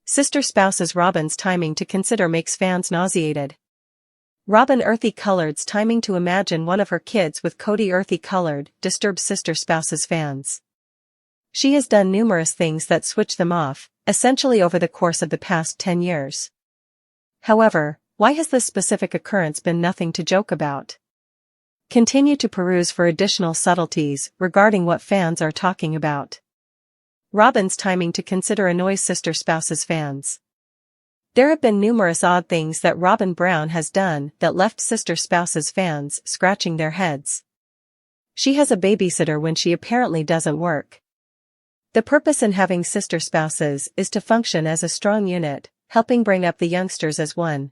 Sister spouses Robyn's timing to consider makes fans nauseated. Robyn earthy colored's timing to imagine one of her kids with Kody earthy colored disturbs sister spouses fans. She has done numerous things that switch them off, essentially over the course of the past 10 years. However, why has this specific occurrence been nothing to joke about? Continue to peruse for additional subtleties regarding what fans are talking about. Robyn's timing to consider annoys sister spouses fans. There have been numerous odd things that Robyn Brown has done that left sister spouses fans scratching their heads. She has a babysitter when she apparently doesn't work. The purpose in having sister spouses is to function as a strong unit, helping bring up the youngsters as one.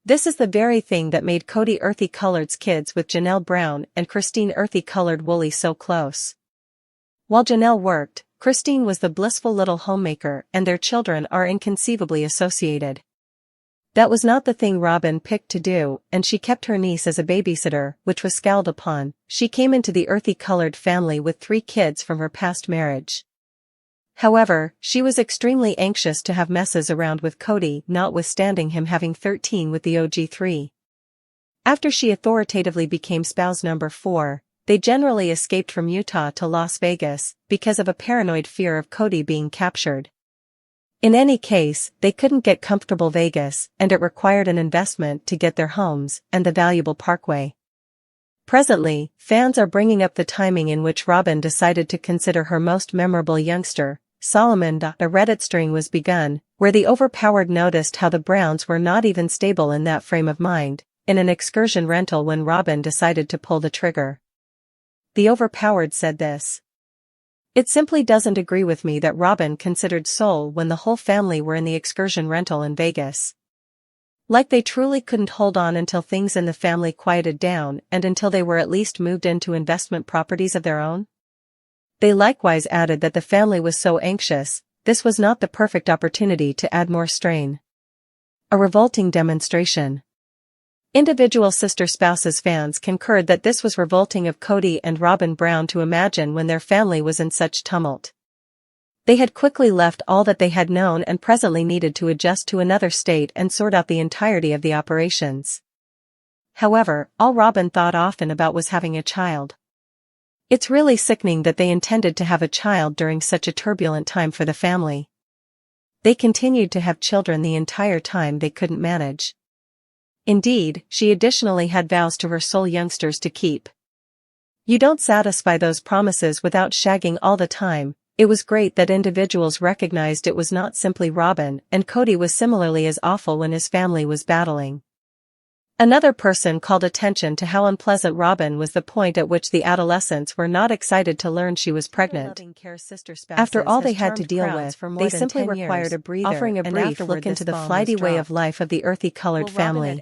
This is the very thing that made Kody earthy colored's kids with Janelle Brown and Christine earthy colored Wooly so close. While Janelle worked, Christine was the blissful little homemaker and their children are inconceivably associated. That was not the thing Robyn picked to do, and she kept her niece as a babysitter, which was scowled upon. She came into the earthy colored family with 3 kids from her past marriage. However, she was extremely anxious to have messes around with Kody, notwithstanding him having 13 with the OG 3. After she authoritatively became spouse number 4, they generally escaped from Utah to Las Vegas because of a paranoid fear of Kody being captured. In any case, they couldn't get comfortable Vegas, and it required an investment to get their homes and the valuable parkway. Presently, fans are bringing up the timing in which Robyn decided to consider her most memorable youngster, Solomon. A Reddit string was begun, where the overpowered noticed how the Browns were not even stable in that frame of mind, in an excursion rental when Robyn decided to pull the trigger. The overpowered said this. It simply doesn't agree with me that Robyn considered Sol when the whole family were in the excursion rental in Vegas. Like they truly couldn't hold on until things in the family quieted down and until they were at least moved into investment properties of their own? They likewise added that the family was so anxious, this was not the perfect opportunity to add more strain. A revolting demonstration. Individual sister spouses fans concurred that this was revolting of Kody and Robyn Brown to imagine when their family was in such tumult. They had quickly left all that they had known and presently needed to adjust to another state and sort out the entirety of the operations. However, all Robyn thought often about was having a child. It's really sickening that they intended to have a child during such a turbulent time for the family. They continued to have children the entire time they couldn't manage. Indeed, she additionally had vows to her sole youngsters to keep. You don't satisfy those promises without shagging all the time. It was great that individuals recognized it was not simply Robyn, and Kody was similarly as awful when his family was battling. Another person called attention to how unpleasant Robyn was, the point at which the adolescents were not excited to learn she was pregnant. After all they had to deal with, they simply required a breather, offering a brief look into the flighty way of life of the earthy-colored family.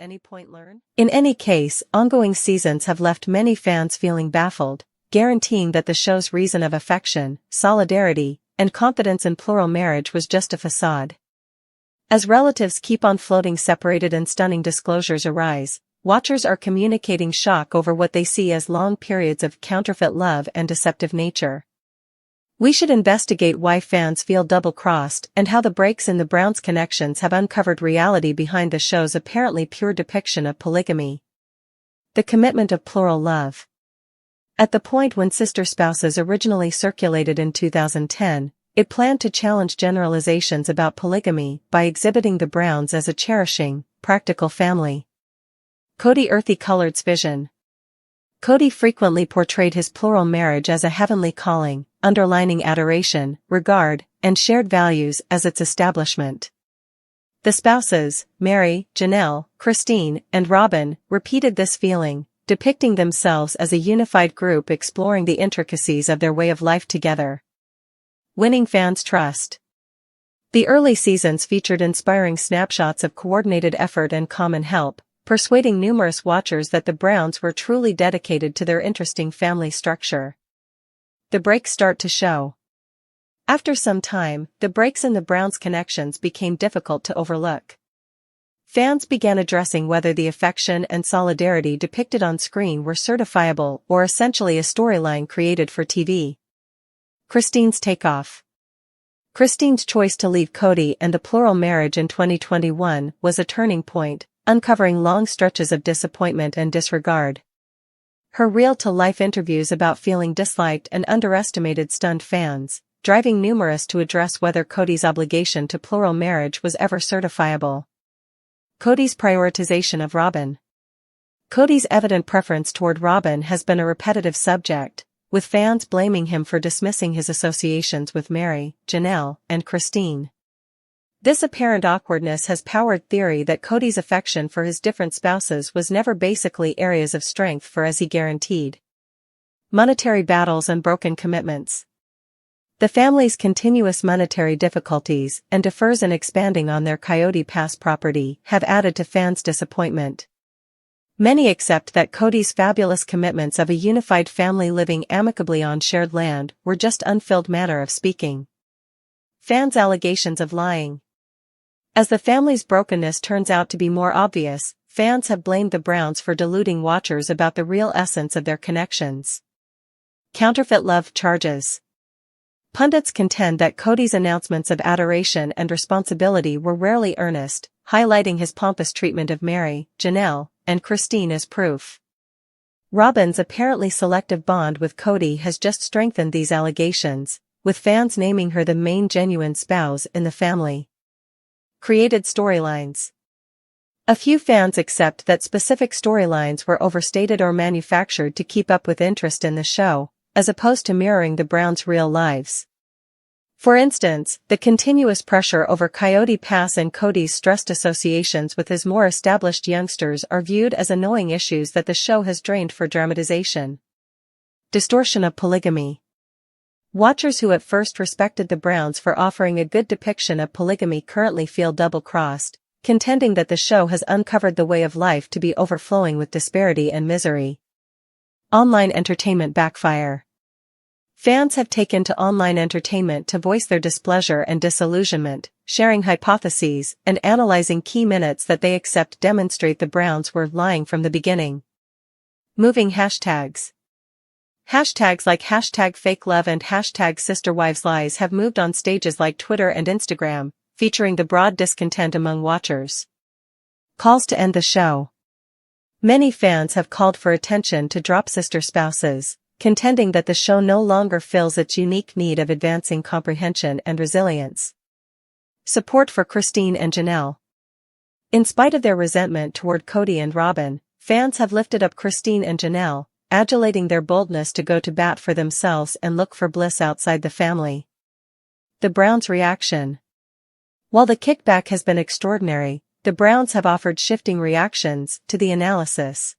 In any case, ongoing seasons have left many fans feeling baffled, guaranteeing that the show's reason of affection, solidarity, and confidence in plural marriage was just a facade. As relatives keep on floating separated and stunning disclosures arise, watchers are communicating shock over what they see as long periods of counterfeit love and deceptive nature. We should investigate why fans feel double-crossed and how the breaks in the Browns' connections have uncovered reality behind the show's apparently pure depiction of polygamy. The commitment of plural love. At the point when sister spouses originally circulated in 2010, it planned to challenge generalizations about polygamy by exhibiting the Browns as a cherishing, practical family. Kody earthy colored's vision. Kody frequently portrayed his plural marriage as a heavenly calling, underlining adoration, regard, and shared values as its establishment. The spouses, Mary, Janelle, Christine, and Robyn, repeated this feeling, depicting themselves as a unified group exploring the intricacies of their way of life together. Winning fans' trust. The early seasons featured inspiring snapshots of coordinated effort and common help, persuading numerous watchers that the Browns were truly dedicated to their interesting family structure. The breaks start to show. After some time, the breaks in the Browns' connections became difficult to overlook. Fans began addressing whether the affection and solidarity depicted on screen were certifiable or essentially a storyline created for TV. Christine's takeoff. Christine's choice to leave Kody and the plural marriage in 2021 was a turning point, uncovering long stretches of disappointment and disregard. Her real-to-life interviews about feeling disliked and underestimated stunned fans, driving numerous to address whether Kody's obligation to plural marriage was ever certifiable. Kody's prioritization of Robyn. Kody's evident preference toward Robyn has been a repetitive subject, with fans blaming him for dismissing his associations with Meri, Janelle, and Christine. This apparent awkwardness has powered theory that Kody's affection for his different spouses was never basically areas of strength for, as he guaranteed, monetary battles and broken commitments. The family's continuous monetary difficulties and defers in expanding on their Coyote Pass property have added to fans' disappointment. Many accept that Kody's fabulous commitments of a unified family living amicably on shared land were just unfilled manner of speaking. Fans' allegations of lying. As the family's brokenness turns out to be more obvious, fans have blamed the Browns for deluding watchers about the real essence of their connections. Counterfeit love charges. Pundits contend that Kody's announcements of adoration and responsibility were rarely earnest, highlighting his pompous treatment of Meri, Janelle, and Christine as proof. Robyn's apparently selective bond with Kody has just strengthened these allegations, with fans naming her the main genuine spouse in the family. Created storylines. A few fans accept that specific storylines were overstated or manufactured to keep up with interest in the show, as opposed to mirroring the Browns' real lives. For instance, the continuous pressure over Coyote Pass and Kody's stressed associations with his more established youngsters are viewed as annoying issues that the show has drained for dramatization. Distortion of polygamy. Watchers who at first respected the Browns for offering a good depiction of polygamy currently feel double-crossed, contending that the show has uncovered the way of life to be overflowing with disparity and misery. Online entertainment backfire. Fans have taken to online entertainment to voice their displeasure and disillusionment, sharing hypotheses and analyzing key minutes that they accept demonstrate the Browns were lying from the beginning. Moving hashtags. Hashtags like #FakeLove and #SisterWivesLies have moved on stages like Twitter and Instagram, featuring the broad discontent among watchers. Calls to end the show. Many fans have called for attention to drop sister spouses, contending that the show no longer fills its unique need of advancing comprehension and resilience. Support for Christine and Janelle. In spite of their resentment toward Kody and Robyn, fans have lifted up Christine and Janelle, adulating their boldness to go to bat for themselves and look for bliss outside the family. The Browns' reaction. While the kickback has been extraordinary, the Browns have offered shifting reactions to the analysis.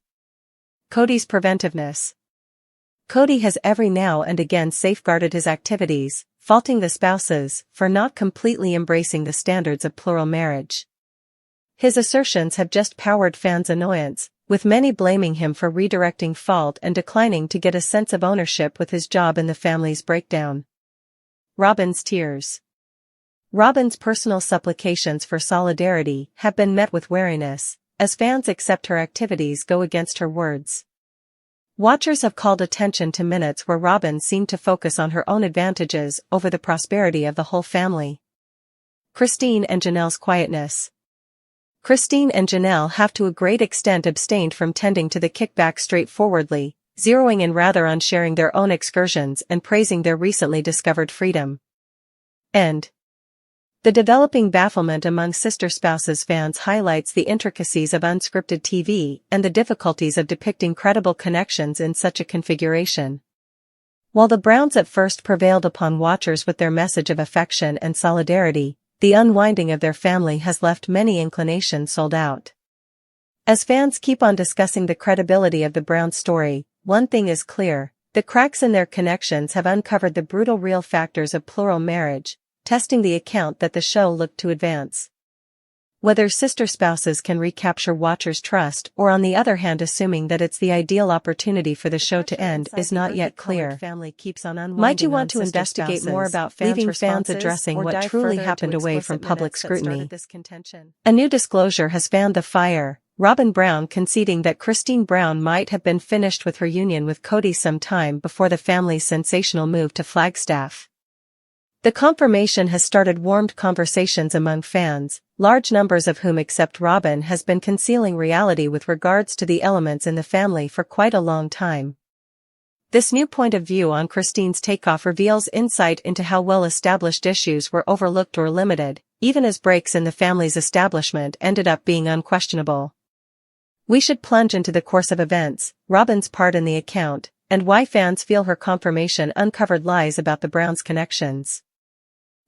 Kody's preventiveness. Kody has every now and again safeguarded his activities, faulting the spouses for not completely embracing the standards of plural marriage. His assertions have just powered fans' annoyance, with many blaming him for redirecting fault and declining to get a sense of ownership with his job in the family's breakdown. Robyn's tears. Robyn's personal supplications for solidarity have been met with wariness, as fans accept her activities go against her words. Watchers have called attention to minutes where Robyn seemed to focus on her own advantages over the prosperity of the whole family. Christine and Janelle's quietness. Christine and Janelle have to a great extent abstained from tending to the kickback straightforwardly, zeroing in rather on sharing their own excursions and praising their recently discovered freedom. And the developing bafflement among sister spouses fans highlights the intricacies of unscripted TV and the difficulties of depicting credible connections in such a configuration. While the Browns at first prevailed upon watchers with their message of affection and solidarity, the unwinding of their family has left many inclinations sold out. As fans keep on discussing the credibility of the Browns' story, one thing is clear: the cracks in their connections have uncovered the brutal real factors of plural marriage, testing the account that the show looked to advance. Whether sister spouses can recapture watchers' trust or on the other hand assuming that it's the ideal opportunity for the show to end is not yet clear. Might you want to investigate more about leaving fans addressing what truly happened away from public scrutiny? A new disclosure has fanned the fire, Robyn Brown conceding that Christine Brown might have been finished with her union with Kody some time before the family's sensational move to Flagstaff. The confirmation has started warmed conversations among fans, large numbers of whom except Robyn has been concealing reality with regards to the elements in the family for quite a long time. This new point of view on Christine's takeoff reveals insight into how well-established issues were overlooked or limited, even as breaks in the family's establishment ended up being unquestionable. We should plunge into the course of events, Robyn's part in the account, and why fans feel her confirmation uncovered lies about the Browns' connections.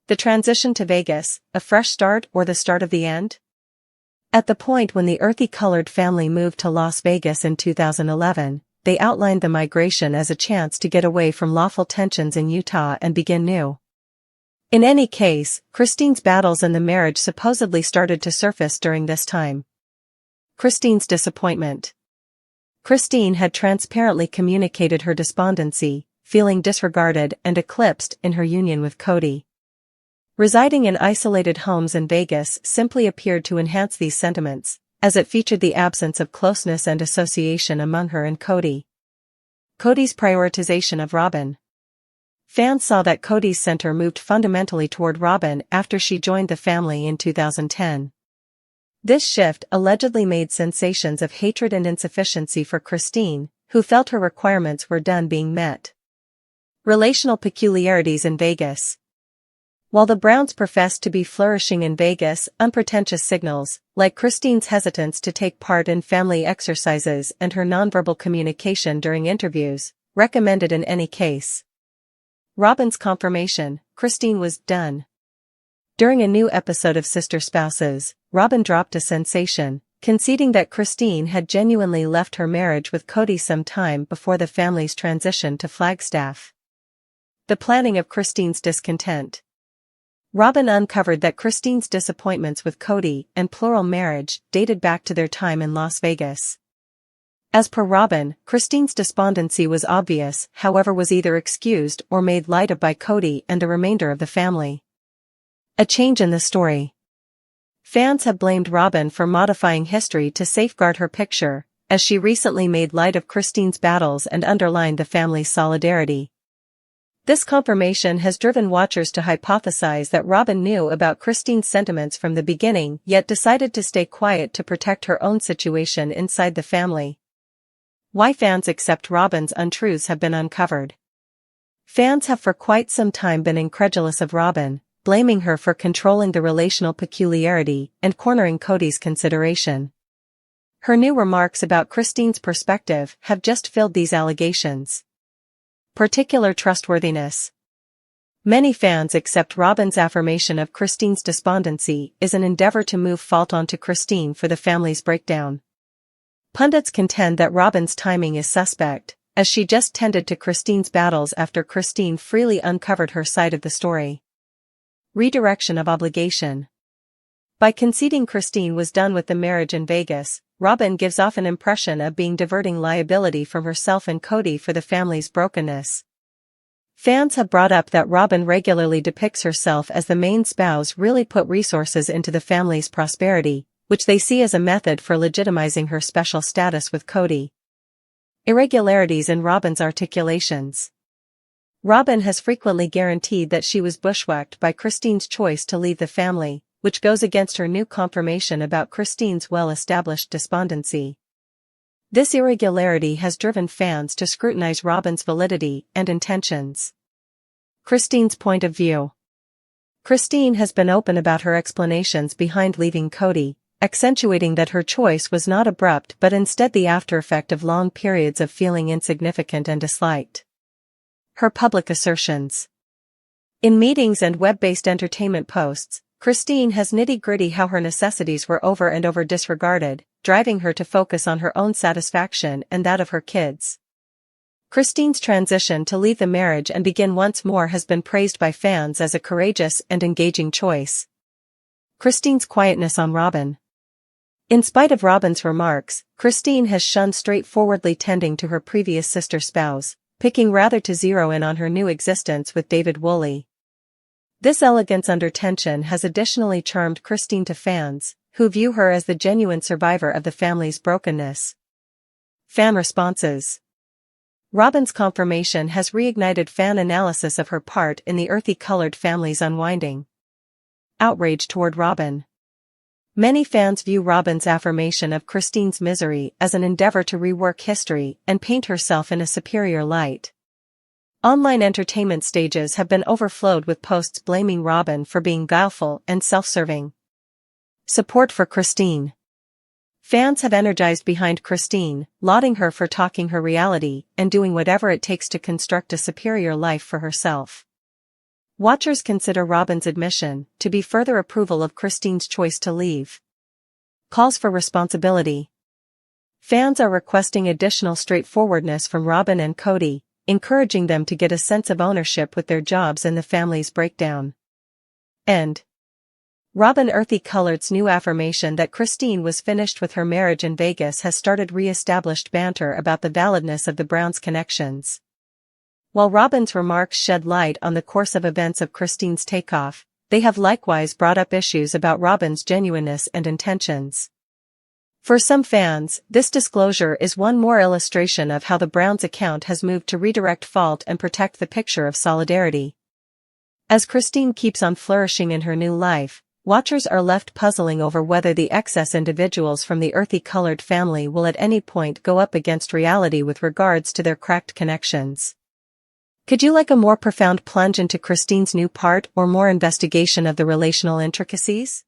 The transition to Vegas, a fresh start or the start of the end? At the point when the earthy-colored family moved to Las Vegas in 2011, they outlined the migration as a chance to get away from lawful tensions in Utah and begin new. In any case, Christine's battles in the marriage supposedly started to surface during this time. Christine's disappointment. Christine had transparently communicated her despondency, feeling disregarded and eclipsed in her union with Kody. Residing in isolated homes in Vegas simply appeared to enhance these sentiments, as it featured the absence of closeness and association among her and Kody. Kody's prioritization of Robyn. Fans saw that Kody's center moved fundamentally toward Robyn after she joined the family in 2010. This shift allegedly made sensations of hatred and insufficiency for Christine, who felt her requirements were done being met. Relational peculiarities in Vegas. While the Browns professed to be flourishing in Vegas, unpretentious signals, like Christine's hesitance to take part in family exercises and her nonverbal communication during interviews, recommended in any case. Robyn's confirmation, Christine was done. During a new episode of Sister Spouses, Robyn dropped a sensation, conceding that Christine had genuinely left her marriage with Kody some time before the family's transition to Flagstaff. The planning of Christine's discontent. Robyn uncovered that Christine's disappointments with Kody and plural marriage dated back to their time in Las Vegas. As per Robyn, Christine's despondency was obvious, however was either excused or made light of by Kody and the remainder of the family. A change in the story. Fans have blamed Robyn for modifying history to safeguard her picture, as she recently made light of Christine's battles and underlined the family's solidarity. This confirmation has driven watchers to hypothesize that Robyn knew about Christine's sentiments from the beginning yet decided to stay quiet to protect her own situation inside the family. Why fans accept Robyn's untruths have been uncovered. Fans have for quite some time been incredulous of Robyn, blaming her for controlling the relational peculiarity and cornering Kody's consideration. Her new remarks about Christine's perspective have just filled these allegations. Particular trustworthiness. Many fans accept Robyn's affirmation of Christine's despondency is an endeavor to move fault onto Christine for the family's breakdown. Pundits contend that Robyn's timing is suspect, as she just tended to Christine's battles after Christine freely uncovered her side of the story. Redirection of obligation. By conceding Christine was done with the marriage in Vegas, Robyn gives off an impression of being diverting liability from herself and Kody for the family's brokenness. Fans have brought up that Robyn regularly depicts herself as the main spouse really put resources into the family's prosperity, which they see as a method for legitimizing her special status with Kody. Irregularities in Robyn's articulations. Robyn has frequently guaranteed that she was bushwhacked by Christine's choice to leave the family, which goes against her new confirmation about Christine's well-established despondency. This irregularity has driven fans to scrutinize Robyn's validity and intentions. Christine's point of view. Christine has been open about her explanations behind leaving Kody, accentuating that her choice was not abrupt but instead the aftereffect of long periods of feeling insignificant and disliked. Her public assertions. In meetings and web-based entertainment posts, Christine has nitty-gritty how her necessities were over and over disregarded, driving her to focus on her own satisfaction and that of her kids. Christine's transition to leave the marriage and begin once more has been praised by fans as a courageous and engaging choice. Christine's quietness on Robyn. In spite of Robyn's remarks, Christine has shunned straightforwardly tending to her previous sister spouse, picking rather to zero in on her new existence with David Woolley. This elegance under tension has additionally charmed Christine to fans, who view her as the genuine survivor of the family's brokenness. Fan responses. Robyn's confirmation has reignited fan analysis of her part in the earthy-colored family's unwinding. Outrage toward Robyn. Many fans view Robyn's affirmation of Christine's misery as an endeavor to rework history and paint herself in a superior light. Online entertainment stages have been overflowed with posts blaming Robyn for being guileful and self-serving. Support for Christine. Fans have energized behind Christine, lauding her for talking her reality and doing whatever it takes to construct a superior life for herself. Watchers consider Robyn's admission to be further approval of Christine's choice to leave. Calls for responsibility. Fans are requesting additional straightforwardness from Robyn and Kody, encouraging them to get a sense of ownership with their jobs and the family's breakdown. End. Robyn Earthy Colored's new affirmation that Christine was finished with her marriage in Vegas has started re-established banter about the validness of the Browns' connections. While Robyn's remarks shed light on the course of events of Christine's takeoff, they have likewise brought up issues about Robyn's genuineness and intentions. For some fans, this disclosure is one more illustration of how the Browns' account has moved to redirect fault and protect the picture of solidarity. As Christine keeps on flourishing in her new life, watchers are left puzzling over whether the excess individuals from the earthy-colored family will at any point go up against reality with regards to their cracked connections. Could you like a more profound plunge into Christine's new part or more investigation of the relational intricacies?